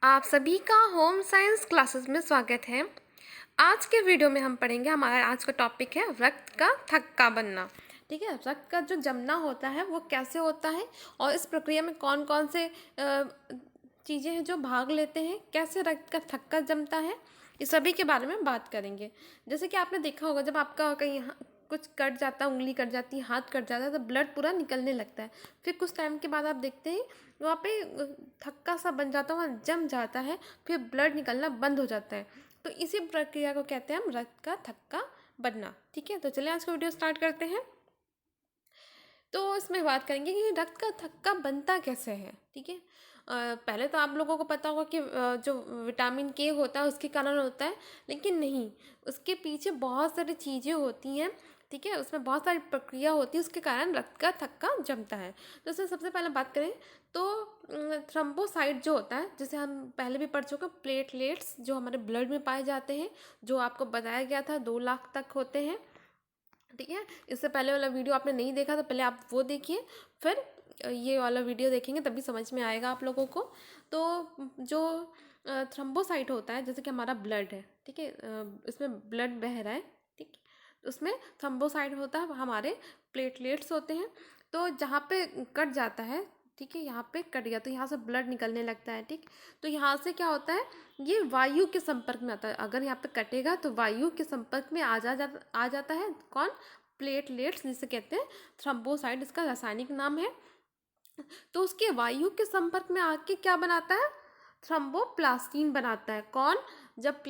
आप सभी का होम साइंस क्लासेस में स्वागत है। आज के वीडियो में हम पढ़ेंगे, हमारा आज का टॉपिक है रक्त का थक्का बनना। ठीक है, रक्त का जो जमना होता है वो कैसे होता है और इस प्रक्रिया में कौन कौन से चीज़ें हैं जो भाग लेते हैं, कैसे रक्त का थक्का जमता है, इस सभी के बारे में बात करेंगे। जैसे कि आपने देखा होगा, जब आपका कहीं कुछ कट जाता है, उंगली कट जाती है, हाथ कट जाता है, तो ब्लड पूरा निकलने लगता है। फिर कुछ टाइम के बाद आप देखते हैं वहाँ पे थक्का सा बन जाता है, वहाँ जम जाता है, फिर ब्लड निकलना बंद हो जाता है। तो इसी प्रक्रिया को कहते हैं हम रक्त का थक्का बनना। ठीक है, तो चलिए आज का वीडियो स्टार्ट करते हैं। तो इसमें बात करेंगे कि रक्त का थक्का बनता कैसे है। ठीक है, पहले तो आप लोगों को पता होगा कि जो विटामिन के होता है उसके कारण होता है, लेकिन नहीं, उसके पीछे बहुत सारी चीज़ें होती हैं। ठीक है, उसमें बहुत सारी प्रक्रिया होती है, उसके कारण रक्त का थक्का जमता है। तो इसमें सबसे पहले बात करें तो थ्रोम्बोसाइट जो होता है, जिसे हम पहले भी पढ़ चुके हैं, प्लेटलेट्स जो हमारे ब्लड में पाए जाते हैं, जो आपको बताया गया था 2 लाख तक होते हैं। ठीक है, इससे पहले वाला वीडियो आपने नहीं देखा तो पहले आप वो देखिए, फिर ये वाला वीडियो देखेंगे तभी समझ में आएगा आप लोगों को। तो जो थ्रोम्बोसाइट होता है, जैसे कि हमारा ब्लड है, ठीक है, इसमें ब्लड बह रहा है, ठीक, उसमें थ्रोम्बोसाइट होता है, हमारे प्लेटलेट्स होते हैं। तो जहाँ पे कट जाता है, ठीक है, यहाँ पे कट गया तो यहाँ से ब्लड निकलने लगता है। ठीक, तो यहाँ से क्या होता है, ये वायु के संपर्क में आता है। अगर यहाँ पे कटेगा तो वायु के संपर्क में आ जाता है कौन, प्लेटलेट्स, जिसे कहते हैं थ्रोम्बोसाइट, इसका रासायनिक नाम है। तो उसके वायु के संपर्क में आके क्या बनाता है, थ्रोम्बोप्लास्टिन बनाता है। कौन, जब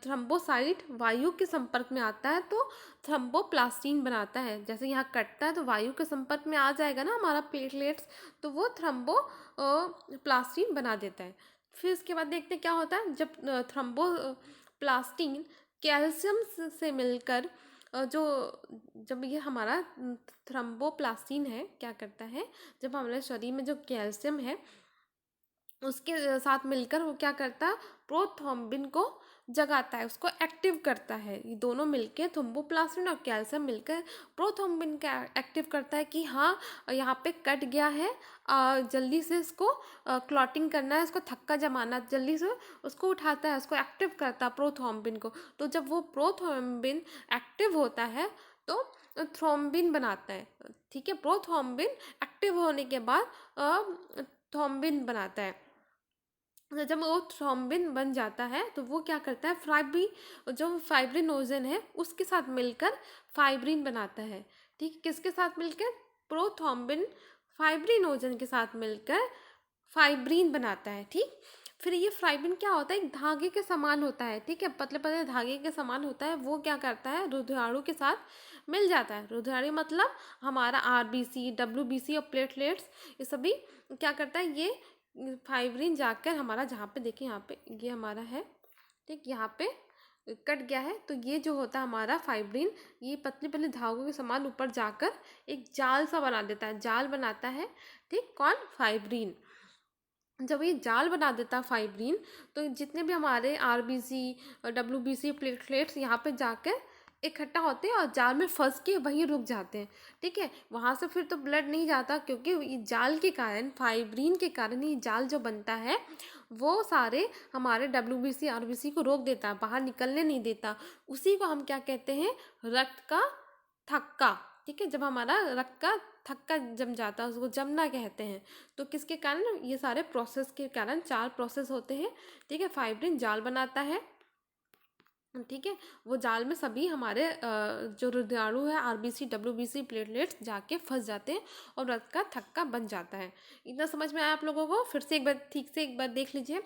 थ्रोम्बोसाइट वायु के संपर्क में आता है तो थ्रोम्बोप्लास्टिन बनाता है। जैसे यहाँ कटता है तो वायु के संपर्क में आ जाएगा ना हमारा प्लेटलेट्स, तो वो थ्रोम्बो प्लास्टिन बना देता है। फिर इसके बाद देखते हैं क्या होता है, जब थ्रोम्बोप्लास्टिन कैल्शियम से मिलकर जो जब ये हमारा थ्रोम्बोप्लास्टिन है क्या करता है, जब हमारे शरीर में जो कैल्शियम है उसके साथ मिलकर वो क्या करता है, प्रोथ्रोम्बिन को जगाता है, उसको एक्टिव करता है। ये दोनों मिलके, थ्रोम्बोप्लास्टिन और कैल्शियम मिलकर प्रोथ्रोम्बिन का एक्टिव करता है कि हाँ, यहाँ पे कट गया है, जल्दी से इसको क्लॉटिंग करना है, इसको थक्का जमाना, जल्दी से उसको उठाता है, उसको एक्टिव करता है प्रोथ्रोम्बिन को। तो जब वो प्रोथ्रोम्बिन एक्टिव होता है तो थ्रोम्बिन बनाता है। ठीक है, प्रोथ्रोम्बिन एक्टिव होने के बाद थ्रोम्बिन बनाता है। तो जब वो थ्रोम्बिन बन जाता है तो वो क्या करता है, जो फाइब्रिनोजन है उसके साथ मिलकर फाइब्रिन बनाता है। ठीक, किसके साथ मिलकर, प्रोथ्रोम्बिन फाइब्रिनोजन के साथ मिलकर फाइब्रिन बनाता है। ठीक, फिर ये फाइब्रिन क्या होता है, एक धागे के समान होता है। ठीक है, पतले पतले धागे के समान होता है। वो क्या करता है, रुधिराणु के साथ मिल जाता है। रुधिराणु मतलब हमारा आरबीसी, डब्ल्यूबीसी और प्लेटलेट्स, ये सभी क्या करता है, ये फाइब्रिन जाकर हमारा, जहाँ पे देखिए यहाँ पे ये हमारा है, ठीक, यहाँ पे कट गया है तो ये जो होता है हमारा फाइब्रिन, ये पतले पतले धागों के समान ऊपर जाकर एक जाल सा बना देता है, जाल बनाता है। ठीक, कौन, फाइब्रिन। जब ये जाल बना देता है फाइब्रिन, तो जितने भी हमारे आरबीसी, डब्ल्यूबीसी, प्लेटलेट्स यहाँ पे जाकर इकट्ठा होते हैं और जाल में फंस के वहीं रुक जाते हैं। ठीक है, वहाँ से फिर तो ब्लड नहीं जाता, क्योंकि ये जाल के कारण, फाइब्रिन के कारण ये जाल जो बनता है वो सारे हमारे डब्ल्यूबीसी, आरबीसी को रोक देता है, बाहर निकलने नहीं देता। उसी को हम क्या कहते हैं, रक्त का थक्का। ठीक है, जब हमारा रक्त का थक्का जम जाता है उसको जमना कहते हैं। तो किसके कारण, ये सारे प्रोसेस के कारण, 4 प्रोसेस होते हैं। ठीक है, फाइब्रिन जाल बनाता है, ठीक है, वो जाल में सभी हमारे जो रुधिराणु है, आरबीसी, डब्ल्यूबीसी, प्लेटलेट्स जाके फंस जाते हैं और रक्त का थक्का बन जाता है। इतना समझ में आया आप लोगों को? फिर से एक बार ठीक से एक बार देख लीजिए।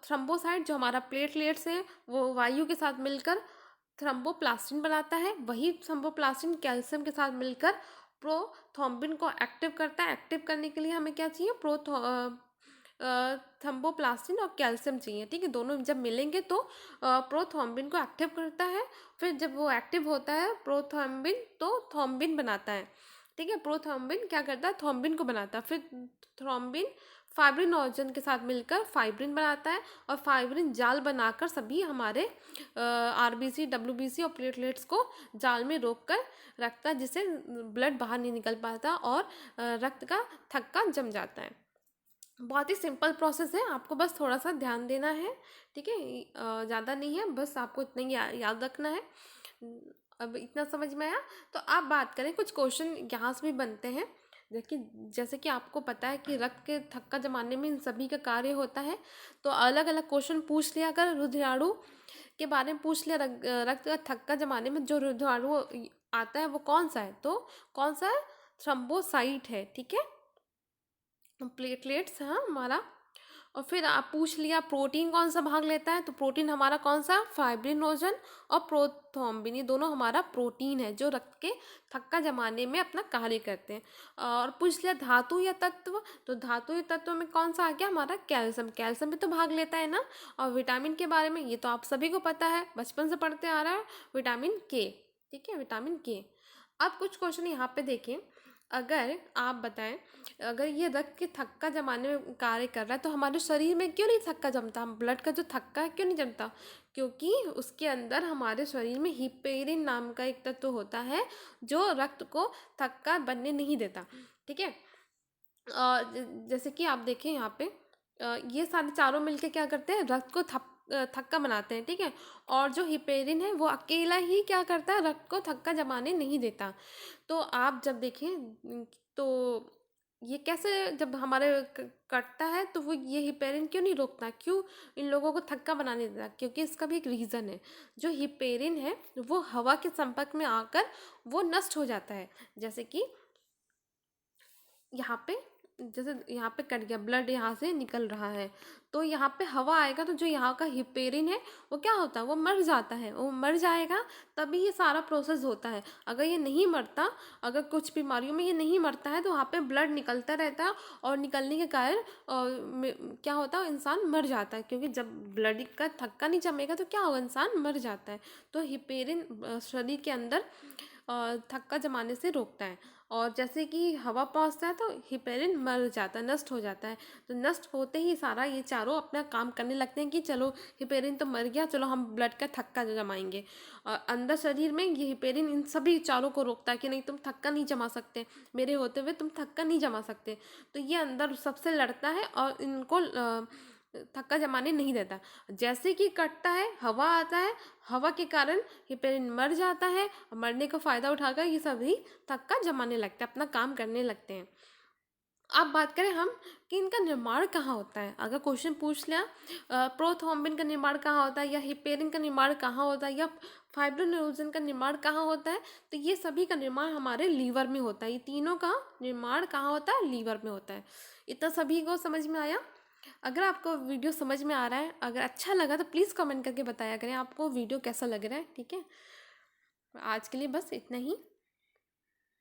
थ्रोम्बोसाइट जो हमारा प्लेटलेट्स है वो वायु के साथ मिलकर थ्रोम्बोप्लास्टिन बनाता है। वही थ्रोम्बोप्लास्टिन कैल्शियम के साथ मिलकर प्रोथ्रोम्बिन को एक्टिव करता है। एक्टिव करने के लिए हमें क्या चाहिए, थ्रोम्बोप्लास्टिन और कैल्शियम चाहिए। ठीक है, दोनों जब मिलेंगे तो प्रोथ्रोम्बिन को एक्टिव करता है। फिर जब वो एक्टिव होता है प्रोथ्रोम्बिन, तो थ्रोम्बिन बनाता है। ठीक है, प्रोथ्रोम्बिन क्या करता है, थ्रोम्बिन को बनाता है। फिर थ्रोम्बिन फाइब्रिनोजन के साथ मिलकर फाइब्रिन बनाता है और फाइब्रिन जाल बनाकर सभी हमारे आरबीसी, डब्ल्यूबीसी और प्लेटलेट्स को जाल में रोक कर रखता है, जिससे ब्लड बाहर नहीं निकल पाता और रक्त का थक्का जम जाता है। बहुत ही सिंपल प्रोसेस है, आपको बस थोड़ा सा ध्यान देना है, ठीक है। ज़्यादा नहीं है, बस आपको इतना ही याद रखना है। अब इतना समझ में आया। तो आप बात करें, कुछ क्वेश्चन यहाँ से भी बनते हैं। देखिए, जैसे कि आपको पता है कि रक्त के थक्का जमाने में इन सभी का कार्य होता है, तो अलग अलग क्वेश्चन पूछ लिया, अगर रुधिराणु के बारे में पूछ लिया, रक्त का थक्का जमाने में जो रुधिराणु आता है वो कौन सा है, तो कौन सा है, थ्रोम्बोसाइट है, ठीक है, प्लेटलेट्स है हमारा। और फिर आप पूछ लिया प्रोटीन कौन सा भाग लेता है, तो प्रोटीन हमारा कौन सा, फाइब्रिनोजन और प्रोथ्रोम्बिन, ये दोनों हमारा प्रोटीन है जो रक्त के थक्का जमाने में अपना कार्य करते हैं। और पूछ लिया धातु या तत्व, तो धातु या तत्व में कौन सा आ गया हमारा, कैल्शियम, कैल्शियम भी तो भाग लेता है ना। और विटामिन के बारे में ये तो आप सभी को पता है, बचपन से पढ़ते आ रहा है, विटामिन के, ठीक है, विटामिन के। अब कुछ क्वेश्चन यहाँ पे देखें, अगर आप बताएं, अगर ये रक्त के थक्का जमाने में कार्य कर रहा है, तो हमारे शरीर में क्यों नहीं थक्का जमता, हम ब्लड का जो थक्का है क्यों नहीं जमता, क्योंकि उसके अंदर हमारे शरीर में हिपेरिन नाम का एक तत्व होता है जो रक्त को थक्का बनने नहीं देता, ठीक है। जैसे कि आप देखें यहाँ पे, ये सारे चारों मिलके क्या करते हैं, रक्त को थक्का बनाते हैं, ठीक है। और जो हिपेरिन है वो अकेला ही क्या करता है, रक्त को थक्का जमाने नहीं देता। तो आप जब देखें, तो ये कैसे, जब हमारे कटता है तो वो ये हिपेरिन क्यों नहीं रोकता, क्यों इन लोगों को थक्का बनाने देता, क्योंकि इसका भी एक रीज़न है। जो हिपेरिन है वो हवा के संपर्क में आकर वो नष्ट हो जाता है। जैसे कि यहाँ पे, जैसे यहाँ पे कट गया, ब्लड यहाँ से निकल रहा है, तो यहाँ पे हवा आएगा, तो जो यहाँ का हिपेरिन है वो क्या होता है, वो मर जाता है, वो मर जाएगा, तभी ये सारा प्रोसेस होता है। अगर ये नहीं मरता, अगर कुछ बीमारियों में ये नहीं मरता है, तो वहाँ पे ब्लड निकलता रहता है, और निकलने के कारण क्या होता है, इंसान मर जाता है, क्योंकि जब ब्लड का थक्का नहीं जमेगा तो क्या होगा, इंसान मर जाता है। तो हिपेरिन शरीर के अंदर थक्का जमाने से रोकता है। और जैसे कि हवा पहुंचता है तो हिपेरिन मर जाता है, नष्ट हो जाता है। तो नष्ट होते ही सारा ये चारों अपना काम करने लगते हैं कि चलो हिपेरिन तो मर गया, चलो हम ब्लड का थक्का जमाएंगे। और अंदर शरीर में ये हिपेरिन इन सभी चारों को रोकता है कि नहीं, तुम थक्का नहीं जमा सकते, मेरे होते हुए तुम थक्का नहीं जमा सकते। तो ये अंदर सबसे लड़ता है और इनको थक्का जमाने नहीं देता। जैसे कि कटता है, हवा आता है, हवा के कारण हिपेरिन मर जाता है, और मरने का फ़ायदा उठाकर ये सभी थक्का जमाने लगते हैं, अपना काम करने लगते हैं। अब बात करें हम कि इनका निर्माण कहाँ होता है। अगर क्वेश्चन पूछ लिया प्रोथ्रोम्बिन का निर्माण कहाँ होता है, या हिपेरिन का निर्माण कहाँ होता है, या फाइब्रिनोजन का निर्माण कहाँ होता है, तो ये सभी का निर्माण हमारे लीवर में होता है। ये तीनों का निर्माण कहाँ होता है, लीवर में होता है। इतना सभी को समझ में आया। अगर आपको वीडियो समझ में आ रहा है, अगर अच्छा लगा तो प्लीज़ कमेंट करके बताया करें आपको वीडियो कैसा लग रहा है, ठीक है। आज के लिए बस इतना ही।